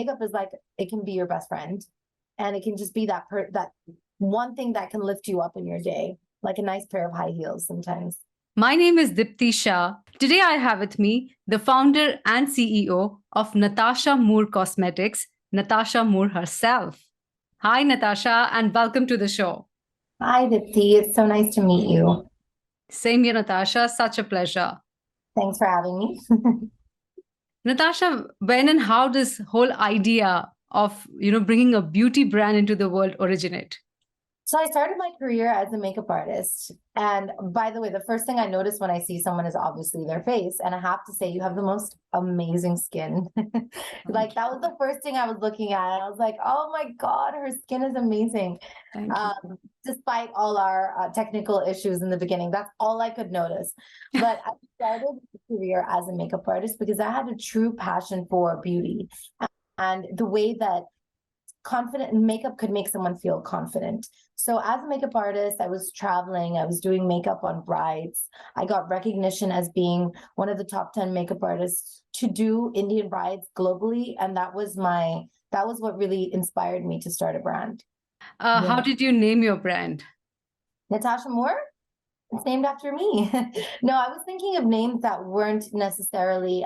makeup is like, it can be your best friend, and it can just be that one thing that can lift you up in your day, like a nice pair of high heels sometimes. My name is Diptii Shah. Today I have with me the founder and CEO of Natasha Moor Cosmetics, Natasha Moor herself. Hi, Natasha, and welcome to the show. Hi, Diptii. It's so nice to meet you. Same here, Natasha. Such a pleasure. Thanks for having me. Natasha, when and how does whole idea of bringing a beauty brand into the world originate? So I started my career as a makeup artist. And by the way, the first thing I notice when I see someone is obviously their face. And I have to say, you have the most amazing skin. Like, that was the first thing I was looking at. I was like, oh my God, her skin is amazing. Thank you. Despite all our technical issues in the beginning, that's all I could notice. But I started my career as a makeup artist because I had a true passion for beauty and the way that confident makeup could make someone feel confident. So as a makeup artist, I was traveling, I was doing makeup on brides. I got recognition as being one of the top 10 makeup artists to do Indian brides globally. And that was what really inspired me to start a brand. How did you name your brand? Natasha Moor? It's named after me. No, I was thinking of names that weren't necessarily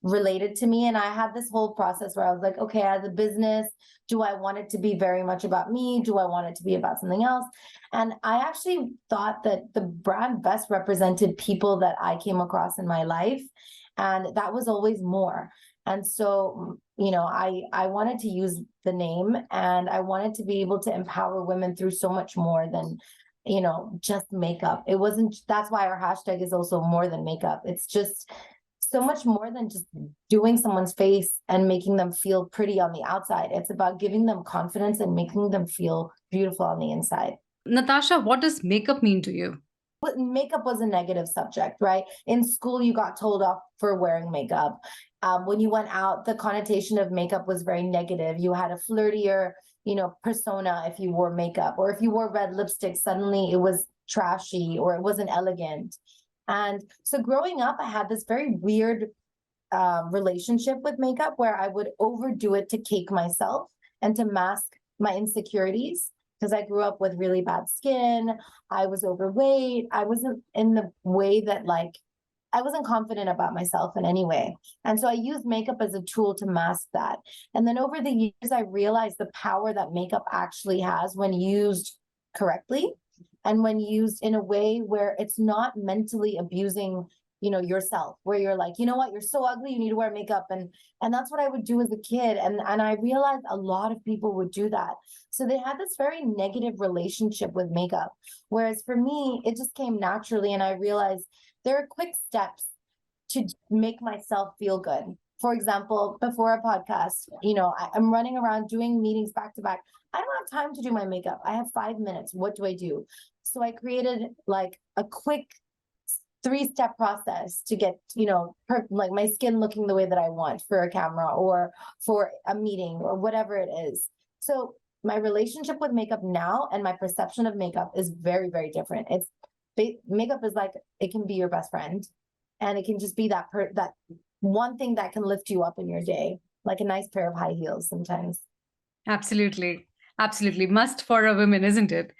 related to me. And I had this whole process where I was like, okay, as a business, do I want it to be very much about me? Do I want it to be about something else? And I actually thought that the brand best represented people that I came across in my life. And that was always more. And so, I wanted to use the name, and I wanted to be able to empower women through so much more than just makeup. That's why our hashtag is also more than makeup. It's just so much more than just doing someone's face and making them feel pretty on the outside. It's about giving them confidence and making them feel beautiful on the inside. Natasha, what does makeup mean to you? But makeup was a negative subject, right? In school, you got told off for wearing makeup. When you went out, the connotation of makeup was very negative. You had a flirtier, persona if you wore makeup, or if you wore red lipstick, suddenly it was trashy or it wasn't elegant. And so growing up, I had this very weird relationship with makeup where I would overdo it to cake myself and to mask my insecurities, because I grew up with really bad skin. I was overweight. I wasn't in the way that I wasn't confident about myself in any way. And so I used makeup as a tool to mask that. And then over the years, I realized the power that makeup actually has when used correctly, and when used in a way where it's not mentally abusing, yourself, where you're like, you know what, you're so ugly, you need to wear makeup. And that's what I would do as a kid. And I realized a lot of people would do that. So they had this very negative relationship with makeup. Whereas for me, it just came naturally. And I realized there are quick steps to make myself feel good. For example, before a podcast, I'm running around doing meetings back to back. I don't have time to do my makeup. I have 5 minutes. What do I do? So I created like a quick 3-step process to get, like my skin looking the way that I want for a camera or for a meeting or whatever it is. So my relationship with makeup now and my perception of makeup is very, very different. Makeup is like, it can be your best friend, and it can just be that one thing that can lift you up in your day, like a nice pair of high heels sometimes. Absolutely. Absolutely. Must for a woman, isn't it?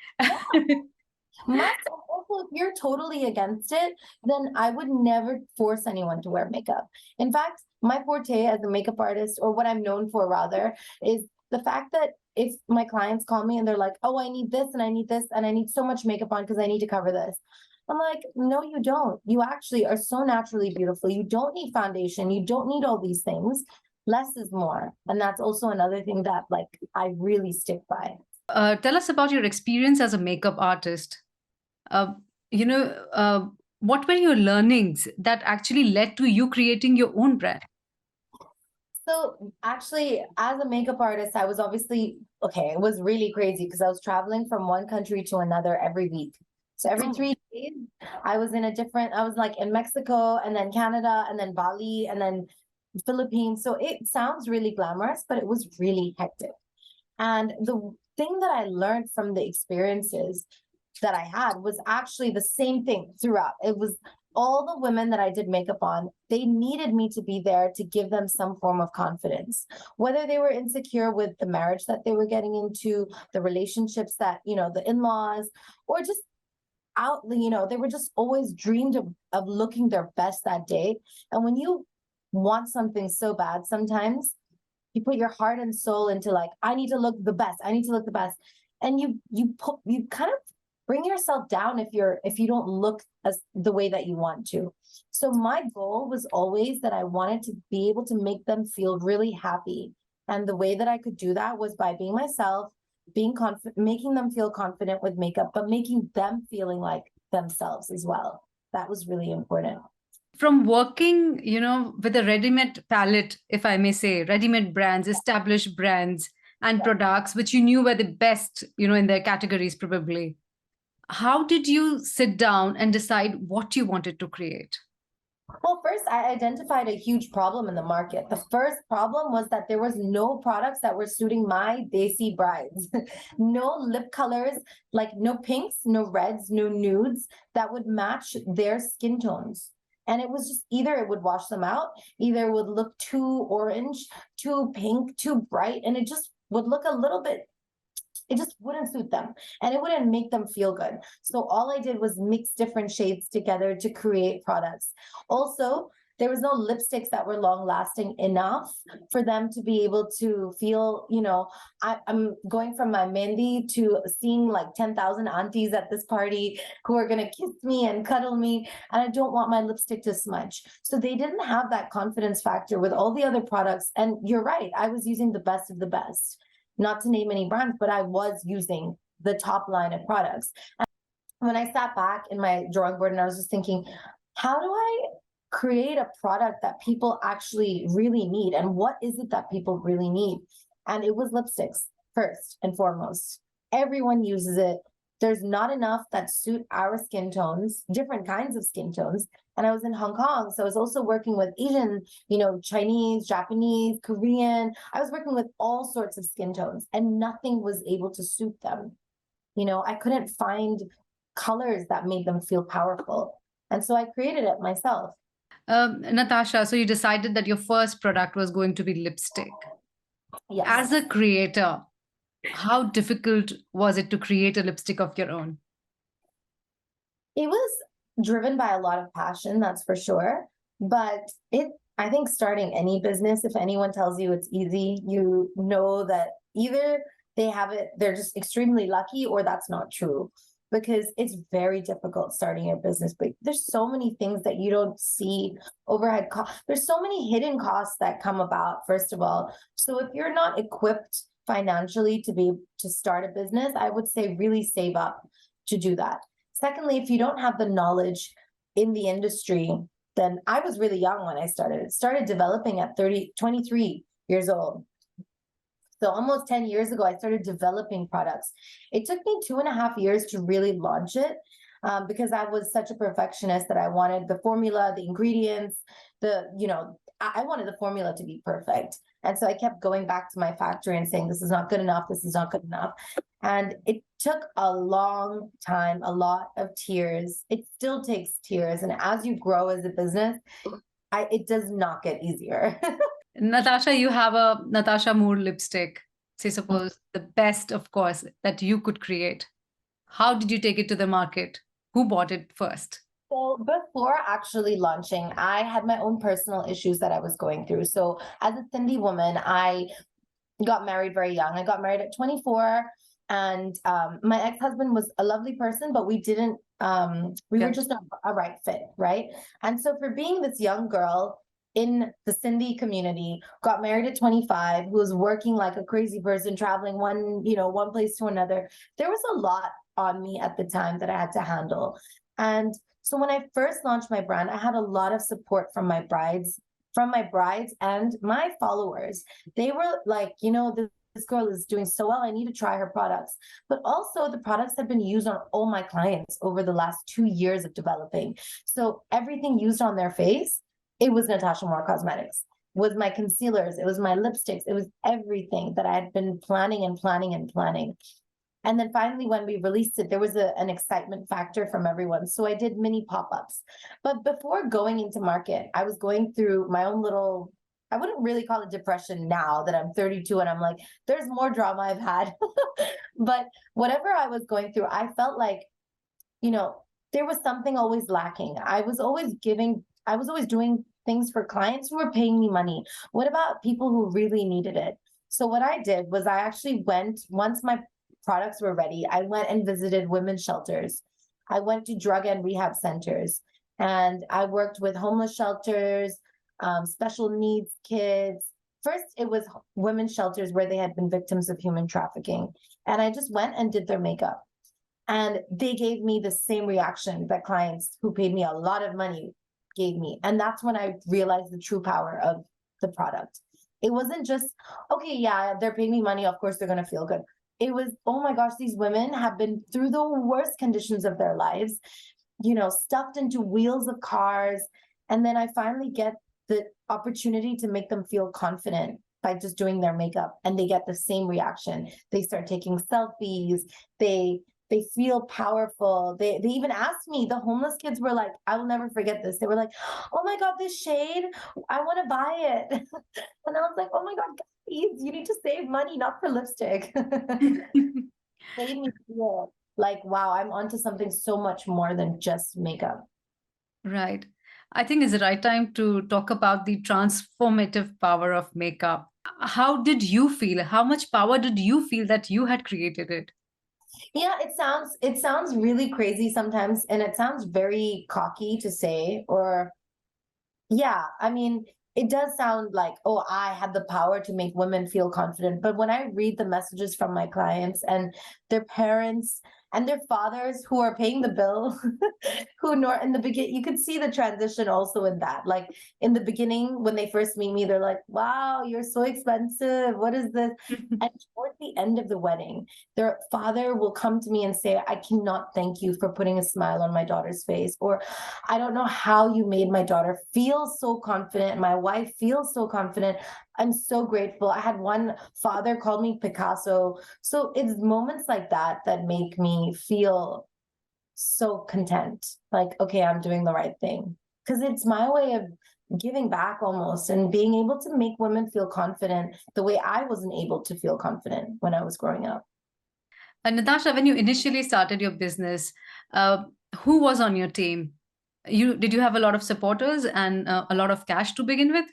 Must. Also, if you're totally against it, then I would never force anyone to wear makeup. In fact, my forte as a makeup artist, or what I'm known for rather, is the fact that if my clients call me and they're like, oh, I need this and I need this and I need so much makeup on because I need to cover this. I'm like, no, you don't. You actually are so naturally beautiful. You don't need foundation. You don't need all these things. Less is more. And that's also another thing that I really stick by. Tell us about your experience as a makeup artist. Uh, what were your learnings that actually led to you creating your own brand? So actually, as a makeup artist, I was obviously, it was really crazy because I was traveling from one country to another every week. So every 3 days, I was like in Mexico, and then Canada, and then Bali, and then Philippines. So it sounds really glamorous, but it was really hectic. And the thing that I learned from the experiences that I had was actually the same thing throughout. It was all the women that I did makeup on, they needed me to be there to give them some form of confidence, whether they were insecure with the marriage that they were getting into, the relationships that, the in-laws, or just out, they were just always dreamed of looking their best that day. And when you want something so bad, sometimes you put your heart and soul into like, I need to look the best. I need to look the best. And you kind of bring yourself down if you don't look as the way that you want to. So my goal was always that I wanted to be able to make them feel really happy. And the way that I could do that was by being myself, being confident, making them feel confident with makeup, but making them feeling like themselves as well. That was really important. From working, with a ready-made palette, if I may say, ready-made brands, established brands and products, which you knew were the best, in their categories probably. How did you sit down and decide what you wanted to create? Well, first, I identified a huge problem in the market. The first problem was that there was no products that were suiting my Desi brides. No lip colors, like no pinks, no reds, no nudes that would match their skin tones. And it was just either it would wash them out, either it would look too orange, too pink, too bright, and it just would look a little bit, it just wouldn't suit them and it wouldn't make them feel good. So all I did was mix different shades together to create products. Also, there was no lipsticks that were long lasting enough for them to be able to feel, I'm going from my mehndi to seeing like 10,000 aunties at this party who are going to kiss me and cuddle me. And I don't want my lipstick to smudge. So they didn't have that confidence factor with all the other products. And you're right, I was using the best of the best. Not to name any brands, but I was using the top line of products. And when I sat back in my drawing board and I was just thinking, how do I create a product that people actually really need? And what is it that people really need? And it was lipsticks, first and foremost. Everyone uses it. There's not enough that suit our skin tones, different kinds of skin tones. And I was in Hong Kong, so I was also working with Asian, Chinese, Japanese, Korean. I was working with all sorts of skin tones and nothing was able to suit them. I couldn't find colors that made them feel powerful. And so I created it myself. Natasha, so you decided that your first product was going to be lipstick. Yes. As a creator, how difficult was it to create a lipstick of your own? It was driven by a lot of passion, that's for sure. But I think starting any business, if anyone tells you it's easy, you know that either they have it, they're just extremely lucky, or that's not true. Because it's very difficult starting your business. But there's so many things that you don't see, overhead costs. There's so many hidden costs that come about, first of all. So if you're not equipped financially to start a business, I would say really save up to do that. Secondly, if you don't have the knowledge in the industry, then I was really young when I started developing at 23 years old. So almost 10 years ago, I started developing products. It took me 2.5 years to really launch it because I was such a perfectionist that I wanted the formula, the ingredients, I wanted the formula to be perfect. And so I kept going back to my factory and saying, this is not good enough. This is not good enough. And it took a long time, a lot of tears. It still takes tears. And as you grow as a business, it does not get easier. Natasha, you have a Natasha Moor lipstick, say suppose the best, of course, that you could create. How did you take it to the market? Who bought it first? So before actually launching, I had my own personal issues that I was going through. So as a Sindhi woman, I got married very young. I got married at 24 and my ex-husband was a lovely person, but we were just not a right fit, right? And so for being this young girl in the Sindhi community, got married at 25, who was working like a crazy person, traveling one place to another, there was a lot on me at the time that I had to handle. And so when I first launched my brand, I had a lot of support from my brides and my followers. They were like, this girl is doing so well, I need to try her products. But also the products have been used on all my clients over the last 2 years of developing. So everything used on their face, it was Natasha Moor Cosmetics. It was my concealers, it was my lipsticks, it was everything that I had been planning and planning and planning. And then finally, when we released it, there was an excitement factor from everyone. So I did mini pop-ups. But before going into market, I was going through my own little, I wouldn't really call it depression now that I'm 32 and I'm like, there's more drama I've had. But whatever I was going through, I felt like, there was something always lacking. I was always doing things for clients who were paying me money. What about people who really needed it? So what I did was I actually went, once my products were ready, I went and visited women's shelters. I went to drug and rehab centers, and I worked with homeless shelters, special needs kids. First, it was women's shelters where they had been victims of human trafficking. And I just went and did their makeup. And they gave me the same reaction that clients who paid me a lot of money gave me. And that's when I realized the true power of the product. It wasn't just, okay, yeah, they're paying me money. Of course, they're going to feel good. It was, oh my gosh, these women have been through the worst conditions of their lives, stuffed into wheels of cars. And then I finally get the opportunity to make them feel confident by just doing their makeup, and they get the same reaction. They start taking selfies. They feel powerful. They even asked me, the homeless kids were like, I will never forget this. They were like, oh my God, this shade, I want to buy it. And I was like, oh my God, guys, you need to save money, not for lipstick. Made me feel like, wow, I'm onto something so much more than just makeup. Right. I think it's the right time to talk about the transformative power of makeup. How did you feel? How much power did you feel that you had created it? Yeah, it sounds really crazy sometimes, and it sounds very cocky to say, or yeah, I mean, it does sound like, oh, I had the power to make women feel confident. But when I read the messages from my clients and their parents and their fathers who are paying the bill, who nor in the beginning, you could see the transition also in that. Like in the beginning, when they first meet me, they're like, wow, you're so expensive. What is this? And towards the end of the wedding, their father will come to me and say, I cannot thank you for putting a smile on my daughter's face. Or I don't know how you made my daughter feel so confident. My wife feels so confident. I'm so grateful. I had one father call me Picasso. So it's moments like that that make me feel so content. Like, okay, I'm doing the right thing. Because it's my way of giving back almost, and being able to make women feel confident the way I wasn't able to feel confident when I was growing up. And Natasha, when you initially started your business, who was on your team? Did you have a lot of supporters and a lot of cash to begin with?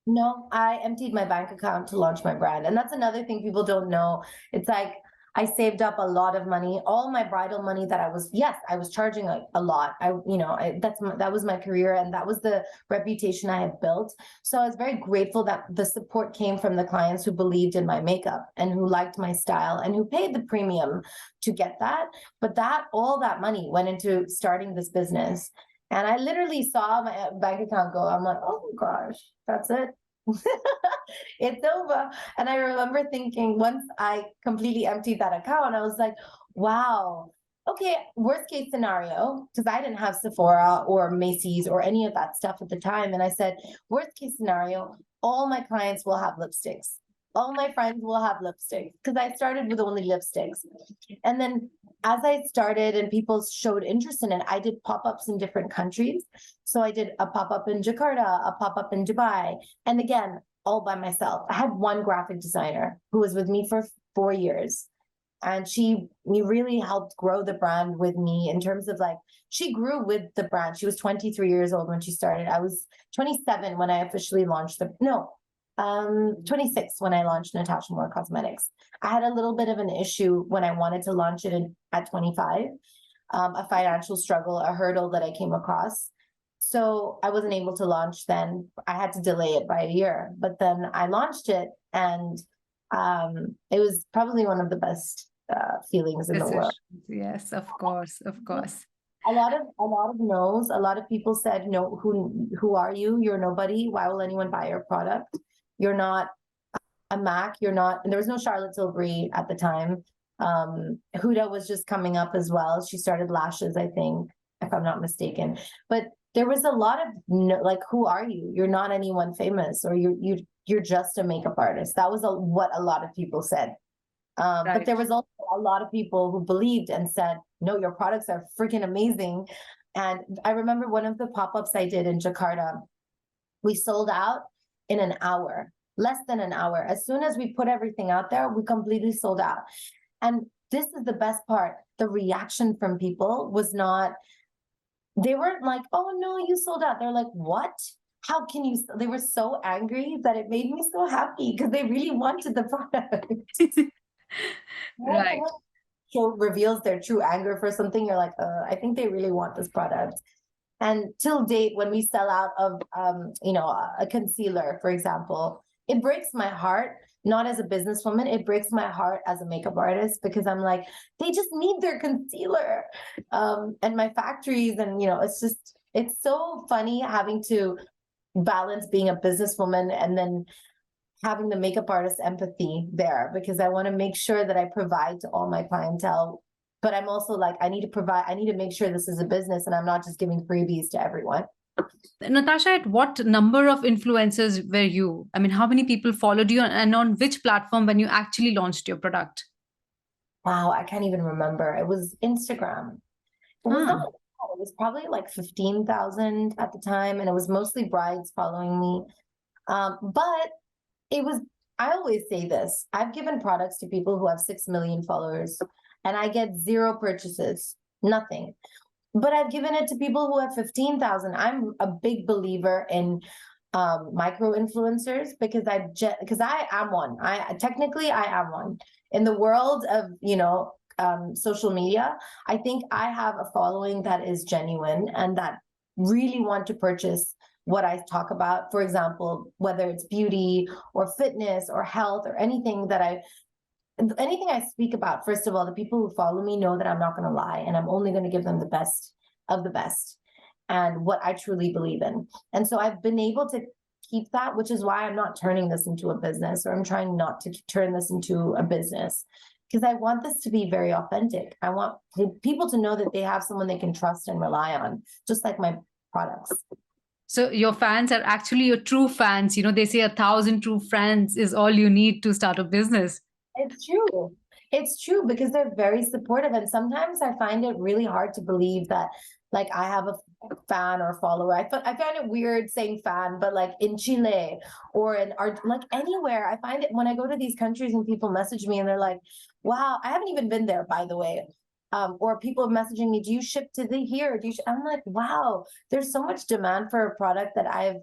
No, I emptied my bank account to launch my brand. And that's another thing people don't know. It's like I saved up a lot of money, all my bridal money that I was charging a lot. That was my career, and that was the reputation I had built. So I was very grateful that the support came from the clients who believed in my makeup and who liked my style and who paid the premium to get that. But all that money went into starting this business. And I literally saw my bank account go. I'm like, oh gosh, that's it. It's over. And I remember thinking, once I completely emptied that account, I was like, wow, okay, worst case scenario, because I didn't have Sephora or Macy's or any of that stuff at the time. And I said, worst case scenario, all my clients will have lipsticks. All my friends will have lipsticks, because I started with only lipsticks. And then as I started and people showed interest in it, I did pop-ups in different countries. So I did a pop-up in Jakarta, a pop-up in Dubai. And again, all by myself. I had one graphic designer who was with me for 4 years. And she really helped grow the brand with me in terms of like, she grew with the brand. She was 23 years old when she started. I was 27 when I officially launched 26 when I launched Natasha Moor Cosmetics. I had a little bit of an issue when I wanted to launch it at 25, a financial struggle, a hurdle that I came across. So I wasn't able to launch then. I had to delay it by a year, but then I launched it, and it was probably one of the best feelings in the world. Yes, of course, of course. A lot of no's. A lot of people said, no, who are you? You're nobody. Why will anyone buy your product? You're not a MAC. You're not, and there was no Charlotte Tilbury at the time. Huda was just coming up as well. She started lashes, I think, if I'm not mistaken. But there was a lot of like, who are you? You're not anyone famous, or you're just a makeup artist. That was what a lot of people said. But there Right. was also a lot of people who believed and said, no, your products are freaking amazing. And I remember one of the pop-ups I did in Jakarta, we sold out in an hour, less than an hour. As soon as we put everything out there, we completely sold out. And this is the best part. The reaction from people was not, they weren't like, oh no, you sold out. They're like, what? How can you? They were so angry that it made me so happy because they really wanted the product. Right. Show reveals their true anger for something, you're like, I think they really want this product. And till date, when we sell out of, a concealer, for example, it breaks my heart, not as a businesswoman, it breaks my heart as a makeup artist because I'm like, they just need their concealer. And my factories, and, it's so funny having to balance being a businesswoman and then having the makeup artist empathy there, because I want to make sure that I provide to all my clientele. But I'm also like, I need to make sure this is a business and I'm not just giving freebies to everyone. Natasha, at what number of influencers were you? I mean, how many people followed you and on which platform when you actually launched your product? Wow, I can't even remember. It was Instagram. It was not, Ah, it was probably like 15,000 at the time, and it was mostly brides following me. But it was, I always say this, I've given products to people who have 6 million followers and I get zero purchases, nothing. But I've given it to people who have 15,000. I'm a big believer in micro influencers because I am one. I am one in the world of, social media. I think I have a following that is genuine and that really want to purchase what I talk about. For example, whether it's beauty or fitness or health or anything I speak about. First of all, the people who follow me know that I'm not going to lie and I'm only going to give them the best of the best and what I truly believe in. And so I've been able to keep that, which is why I'm not turning this into a business, or I'm trying not to turn this into a business, because I want this to be very authentic. I want people to know that they have someone they can trust and rely on, just like my products. so your fans are actually your true fans. You know, they say 1,000 true friends is all you need to start a business. It's true. It's true because they're very supportive. And sometimes I find it really hard to believe that, like, I have a fan or follower. I find it weird saying fan, but like in Chile or in art, like anywhere, I find it when I go to these countries and people message me and they're like, wow, I haven't even been there, by the way. Or people messaging me, do you ship to the here? I'm like, wow, there's so much demand for a product that I've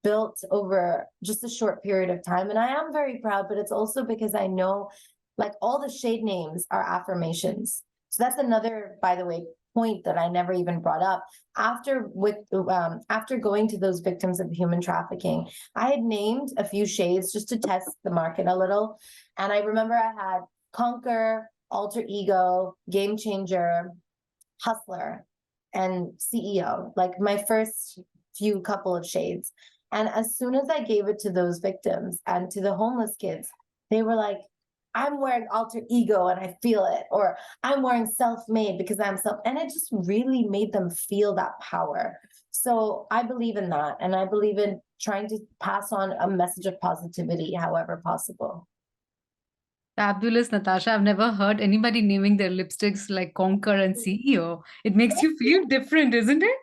built over just a short period of time. And I am very proud, but it's also because I know, like, all the shade names are affirmations. So that's another, by the way, point that I never even brought up. After going to those victims of human trafficking, I had named a few shades just to test the market a little. And I remember I had Conquer, Alter Ego, Game Changer, Hustler, and CEO, like my first few couple of shades. And as soon as I gave it to those victims and to the homeless kids, they were like, I'm wearing Alter Ego and I feel it, or I'm wearing self-made because I'm self, and it just really made them feel that power. So I believe in that. And I believe in trying to pass on a message of positivity, however possible. Fabulous, Natasha. I've never heard anybody naming their lipsticks like Conquer and CEO. It makes you feel different, isn't it?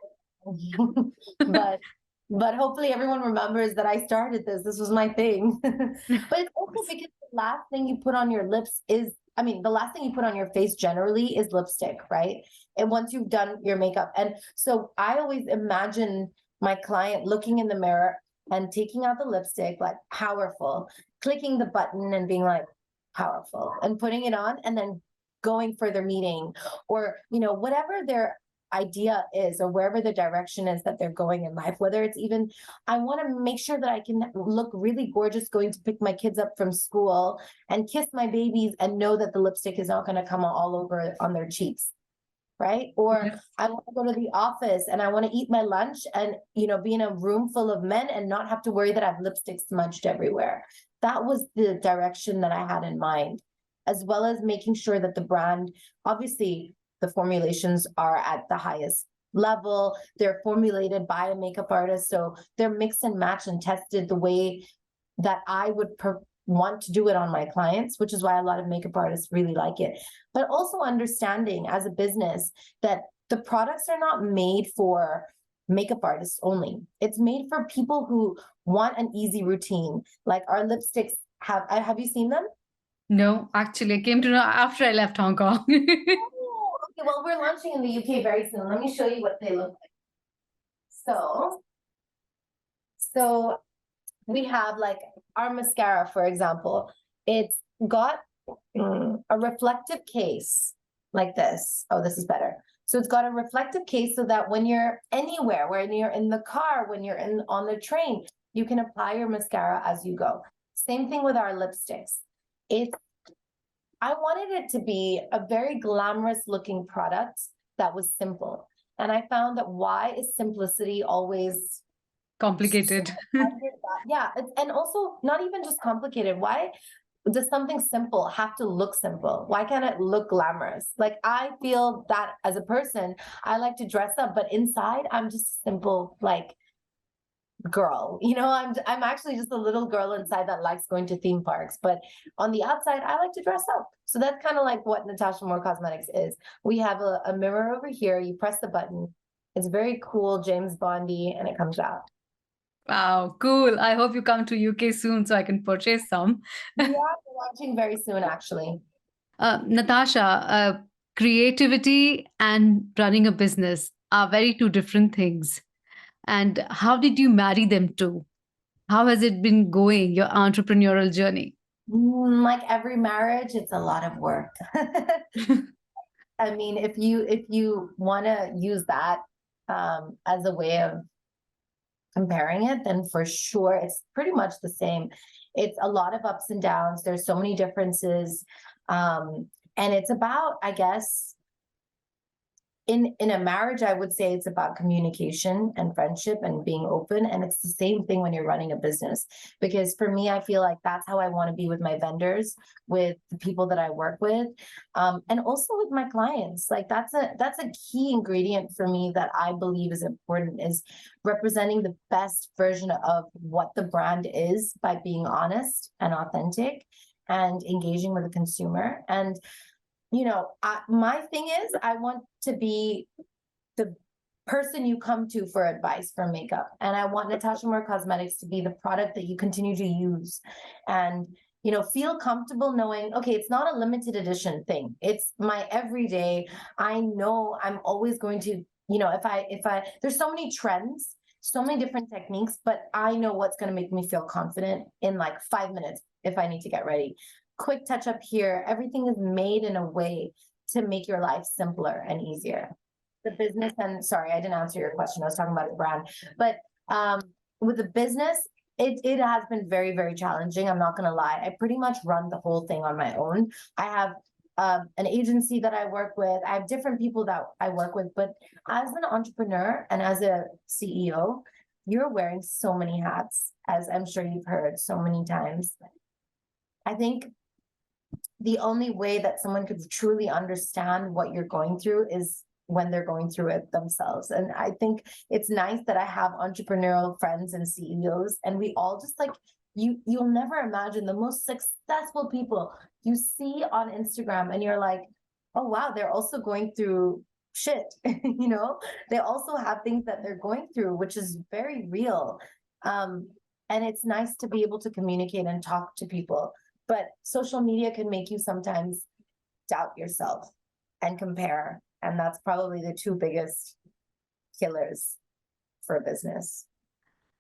but but hopefully everyone remembers that I started this. This was my thing. But it's also because the last thing you put on your lips is, I mean, the last thing you put on your face generally is lipstick, right? And once you've done your makeup. And so I always imagine my client looking in the mirror and taking out the lipstick, like powerful, clicking the button and being like powerful and putting it on and then going for their meeting, or, whatever their idea is, or wherever the direction is that they're going in life, whether it's even, I want to make sure that I can look really gorgeous going to pick my kids up from school and kiss my babies and know that the lipstick is not going to come all over on their cheeks, right? Or Yes. I want to go to the office and I want to eat my lunch and, be in a room full of men and not have to worry that I have lipstick smudged everywhere. That was the direction that I had in mind, as well as making sure that the brand, obviously, the formulations are at the highest level. They're formulated by a makeup artist. So they're mix and match and tested the way that I would want to do it on my clients, which is why a lot of makeup artists really like it. But also understanding as a business that the products are not made for makeup artists only. It's made for people who want an easy routine. Like our lipsticks have you seen them? No, actually, I came to know after I left Hong Kong. Oh, okay, well, we're launching in the UK very soon. Let me show you what they look like. So we have like our mascara, for example. It's got a reflective case like this. Oh, this is better. So it's got a reflective case so that when you're anywhere, when you're in the car, when you're on the train, you can apply your mascara as you go. Same thing with our lipsticks. I wanted it to be a very glamorous looking product that was simple. And I found that why is simplicity always Complicated. yeah, and also not even just complicated. Why does something simple have to look simple? Why can't it look glamorous? Like I feel that as a person, I like to dress up, but inside I'm just simple, like girl. I'm actually just a little girl inside that likes going to theme parks, but on the outside I like to dress up. So that's kind of like what Natasha Moor Cosmetics is. We have a mirror over here. You press the button. It's very cool, James Bondy, and it comes out. Wow, cool. I hope you come to UK soon so I can purchase some. Yeah, we're launching very soon, actually. Natasha, creativity and running a business are very two different things. And how did you marry them two? How has it been going, your entrepreneurial journey? Like every marriage, it's a lot of work. I mean, if you want to use that as a way of comparing it, then for sure it's pretty much the same. It's a lot of ups and downs. There's so many differences. And it's about, I guess, in a marriage, I would say it's about communication and friendship and being open. And it's the same thing when you're running a business. Because for me, I feel like that's how I want to be with my vendors, with the people that I work with, and also with my clients. Like that's a key ingredient for me that I believe is important, is representing the best version of what the brand is by being honest and authentic and engaging with the consumer. And my thing is, I want to be the person you come to for advice for makeup. And I want Natasha Moor Cosmetics to be the product that you continue to use and, feel comfortable knowing, okay, it's not a limited edition thing. It's my everyday. I know I'm always going to, there's so many trends, so many different techniques, but I know what's going to make me feel confident in like 5 minutes if I need to get ready. Quick touch up here. Everything is made in a way to make your life simpler and easier. The business, and sorry, I didn't answer your question. I was talking about the brand, but with the business, it has been very, very challenging. I'm not going to lie. I pretty much run the whole thing on my own. I have an agency that I work with. I have different people that I work with, but as an entrepreneur and as a CEO, you're wearing so many hats, as I'm sure you've heard so many times. I think the only way that someone could truly understand what you're going through is when they're going through it themselves. And I think it's nice that I have entrepreneurial friends and CEOs, and we all just like, you'll never imagine the most successful people you see on Instagram and you're like, oh wow, they're also going through shit. They also have things that they're going through, which is very real. And it's nice to be able to communicate and talk to people. But social media can make you sometimes doubt yourself and compare. And that's probably the two biggest killers for a business.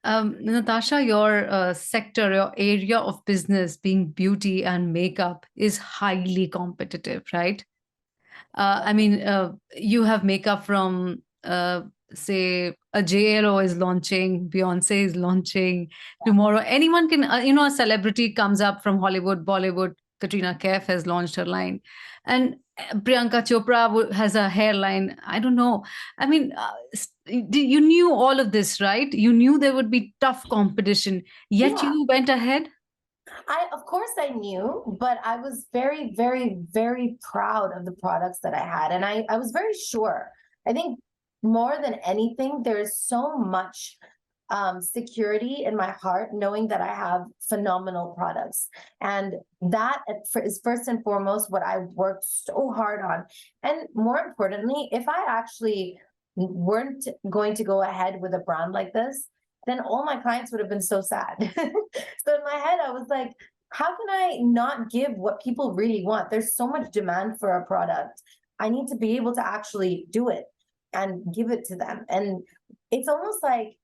Natasha, your sector, your area of business being beauty and makeup is highly competitive, right? You have makeup from, say, a JLO is launching, Beyonce is launching tomorrow. Anyone can, a celebrity comes up from Hollywood, Bollywood. Katrina Kaif has launched her line. And Priyanka Chopra has a hairline. I don't know. You knew all of this, right? You knew there would be tough competition, yet you went ahead. Of course I knew, but I was very, very, very proud of the products that I had. And I was very sure. I think more than anything, there's so much security in my heart, knowing that I have phenomenal products. And that is first and foremost what I worked so hard on. And more importantly, if I actually weren't going to go ahead with a brand like this, then all my clients would have been so sad. So in my head, I was like, how can I not give what people really want? There's so much demand for a product. I need to be able to actually do it and give it to them. And it's almost like,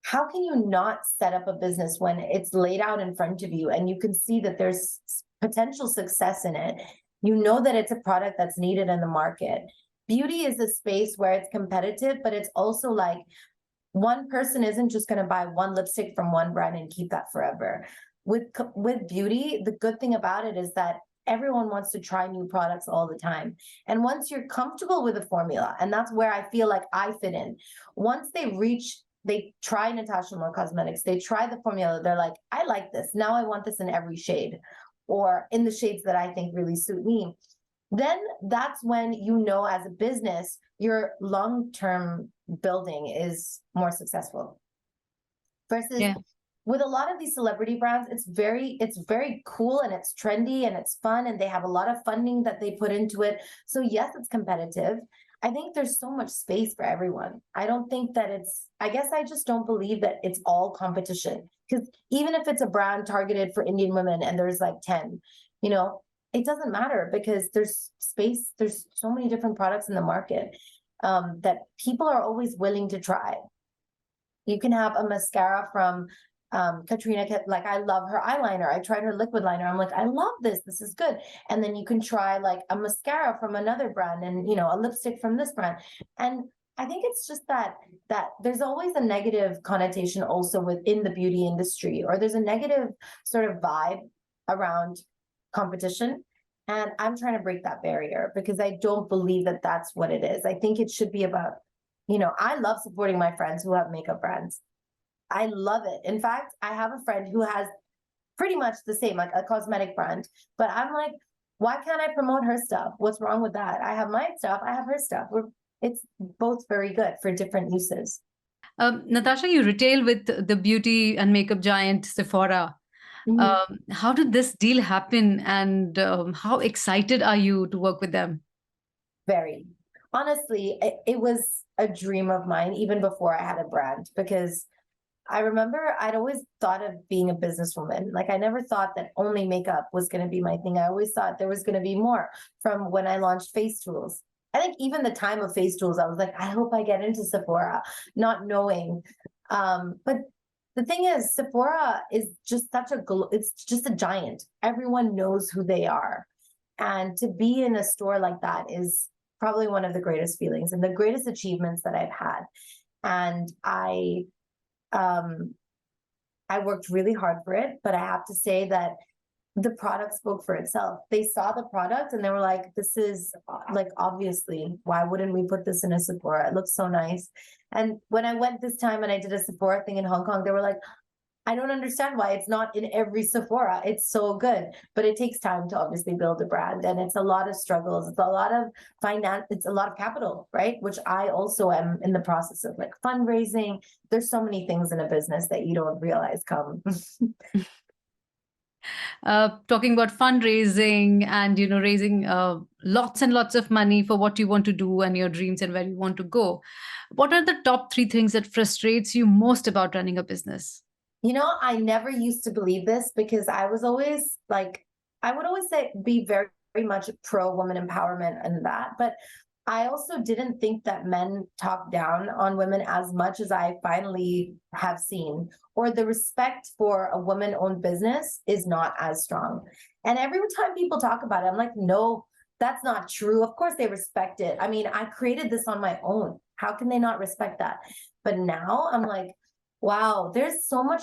how can you not set up a business when it's laid out in front of you and you can see that there's potential success in it? You know that it's a product that's needed in the market. Beauty is a space where it's competitive, but it's also like one person isn't just going to buy one lipstick from one brand and keep that forever. With beauty, the good thing about it is that everyone wants to try new products all the time. And once you're comfortable with the formula, and that's where I feel like I fit in, once they try Natasha Moor Cosmetics, they try the formula, they're like, I like this. Now I want this in every shade, or in the shades that I think really suit me. Then that's when you know as a business, your long-term building is more successful. Versus with a lot of these celebrity brands, it's very cool and it's trendy and it's fun and they have a lot of funding that they put into it. So yes, it's competitive. I think there's so much space for everyone. I don't think that I guess I just don't believe that it's all competition. Because even if it's a brand targeted for Indian women and there's like 10, it doesn't matter because there's space. There's so many different products in the market that people are always willing to try. You can have a mascara from Katrina, like I love her eyeliner. I tried her liquid liner. I'm like, I love this. This is good. And then you can try like a mascara from another brand and, a lipstick from this brand. And I think it's just that there's always a negative connotation also within the beauty industry, or there's a negative sort of vibe around competition. And I'm trying to break that barrier because I don't believe that that's what it is. I think it should be about, I love supporting my friends who have makeup brands. I love it. In fact, I have a friend who has pretty much the same, like a cosmetic brand, but I'm like, why can't I promote her stuff? What's wrong with that? I have my stuff, I have her stuff. It's both very good for different uses. Natasha, you retail with the beauty and makeup giant Sephora. Mm-hmm. How did this deal happen, and how excited are you to work with them? Very. Honestly, it was a dream of mine even before I had a brand, because I remember I'd always thought of being a businesswoman. Like I never thought that only makeup was going to be my thing. I always thought there was going to be more. From when I launched Face Tools, I think even the time of Face Tools, I was like, I hope I get into Sephora, not knowing. But the thing is, Sephora is just it's just a giant. Everyone knows who they are. And to be in a store like that is probably one of the greatest feelings and the greatest achievements that I've had. And I worked really hard for it, but I have to say that the product spoke for itself. They saw the product and they were like, this is like, obviously, why wouldn't we put this in a Sephora? It looks so nice. And when I went this time and I did a Sephora thing in Hong Kong, they were like, I don't understand why it's not in every Sephora. It's so good, but it takes time to obviously build a brand, and it's a lot of struggles. It's a lot of finance. It's a lot of capital, right? Which I also am in the process of, like fundraising. There's so many things in a business that you don't realize come. Talking about fundraising and raising lots and lots of money for what you want to do and your dreams and where you want to go. What are the top 3 things that frustrates you most about running a business? I never used to believe this because I was always like, I would always say be very, very much pro woman empowerment and that. But I also didn't think that men talk down on women as much as I finally have seen, or the respect for a woman-owned business is not as strong. And every time people talk about it, I'm like, no, that's not true. Of course they respect it. I mean, I created this on my own. How can they not respect that? But now I'm like, wow, there's so much,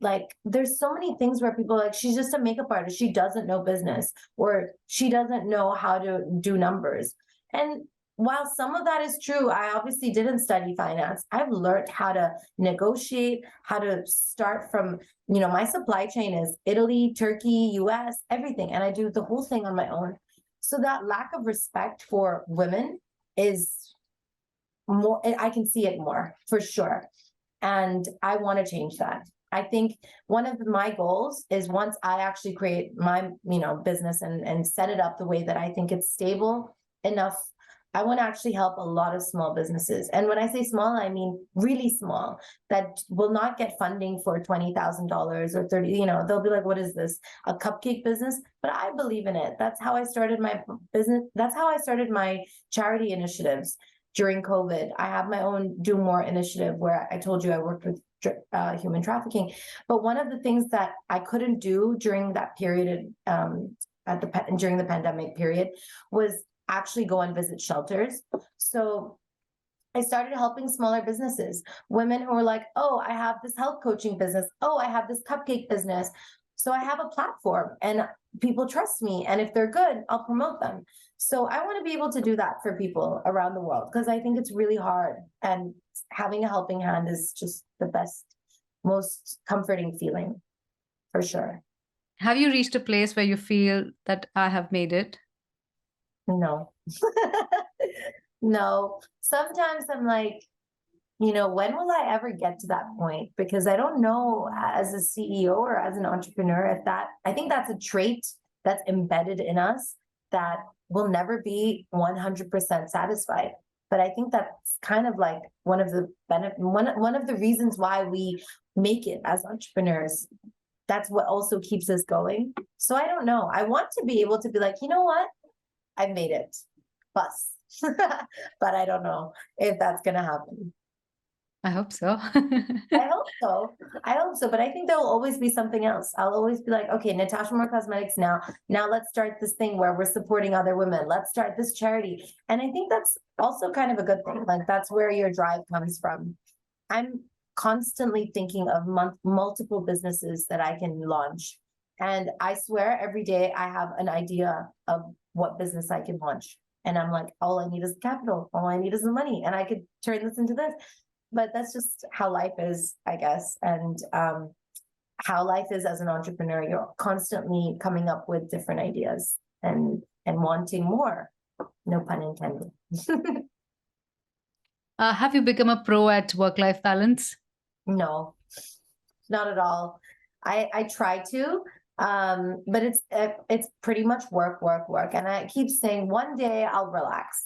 like, there's so many things where people are like, she's just a makeup artist. She doesn't know business, or she doesn't know how to do numbers. And while some of that is true, I obviously didn't study finance. I've learned how to negotiate, how to start from, my supply chain is Italy, Turkey, US, everything. And I do the whole thing on my own. So that lack of respect for women is more, I can see it more for sure. And I want to change that. I think one of my goals is once I actually create my, business and set it up the way that I think it's stable enough, I want to actually help a lot of small businesses. And when I say small, I mean really small, that will not get funding for $20,000 or 30, they'll be like, what is this? A cupcake business? But I believe in it. That's how I started my business. That's how I started my charity initiatives during COVID. I have my own Do More initiative where I told you I worked with human trafficking. But one of the things that I couldn't do during that period, during the pandemic period, was actually go and visit shelters. So I started helping smaller businesses, women who were like, oh, I have this health coaching business. Oh, I have this cupcake business. So I have a platform and people trust me. And if they're good, I'll promote them. So I want to be able to do that for people around the world because I think it's really hard. And having a helping hand is just the best, most comforting feeling, for sure. Have you reached a place where you feel that I have made it? No. No. Sometimes I'm like, when will I ever get to that point? Because I don't know as a CEO or as an entrepreneur I think that's a trait that's embedded in us that will never be 100% satisfied. But I think that's kind of like one of the reasons why we make it as entrepreneurs. That's what also keeps us going. So I don't know. I want to be able to be like, you know what? I've made it. Bus. But I don't know if that's going to happen. I hope so. I hope so. I hope so. But I think there will always be something else. I'll always be like, okay, Natasha Moor Cosmetics now let's start this thing where we're supporting other women. Let's start this charity. And I think that's also kind of a good thing. Like that's where your drive comes from. I'm constantly thinking of multiple businesses that I can launch. And I swear every day I have an idea of what business I can launch. And I'm like, all I need is capital. All I need is the money. And I could turn this into this. But that's just how life is, I guess. And how life is as an entrepreneur, you're constantly coming up with different ideas and wanting more. No pun intended. Have you become a pro at work-life balance? No, not at all. I try to, but it's pretty much work. And I keep saying one day I'll relax.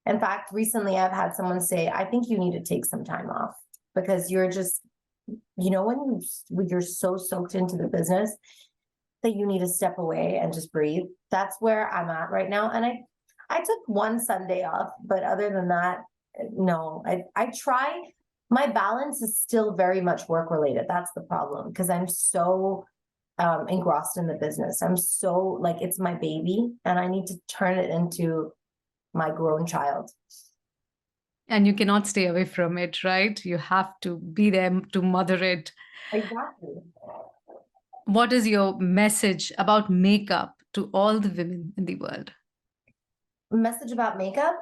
In fact, recently I've had someone say, I think you need to take some time off because you're just, when you're so soaked into the business that you need to step away and just breathe. That's where I'm at right now. And I took one Sunday off, but other than that, no, I try. My balance is still very much work related. That's the problem because I'm so engrossed in the business. I'm so like, it's my baby and I need to turn it into my grown child. And you cannot stay away from it, right? You have to be there to mother it. Exactly. What is your message about makeup to all the women in the world? Message about makeup,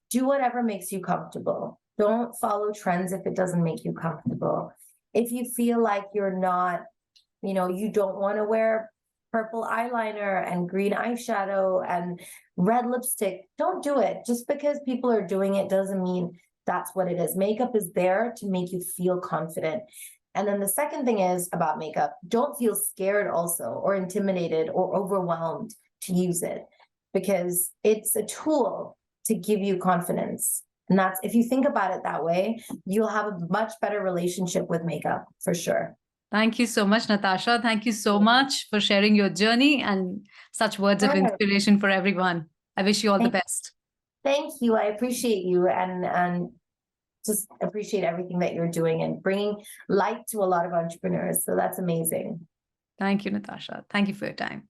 do whatever makes you comfortable. Don't follow trends if it doesn't make you comfortable. If you feel like you're not, you don't want to wear purple eyeliner and green eyeshadow and red lipstick, don't do it. Just because people are doing it doesn't mean that's what it is. Makeup is there to make you feel confident. And then the second thing is about makeup, don't feel scared also or intimidated or overwhelmed to use it because it's a tool to give you confidence. And that's, if you think about it that way, you'll have a much better relationship with makeup for sure. Thank you so much, Natasha. Thank you so much for sharing your journey and such words of inspiration for everyone. I wish you all the best. Thank you. I appreciate you and just appreciate everything that you're doing and bringing light to a lot of entrepreneurs. So that's amazing. Thank you, Natasha. Thank you for your time.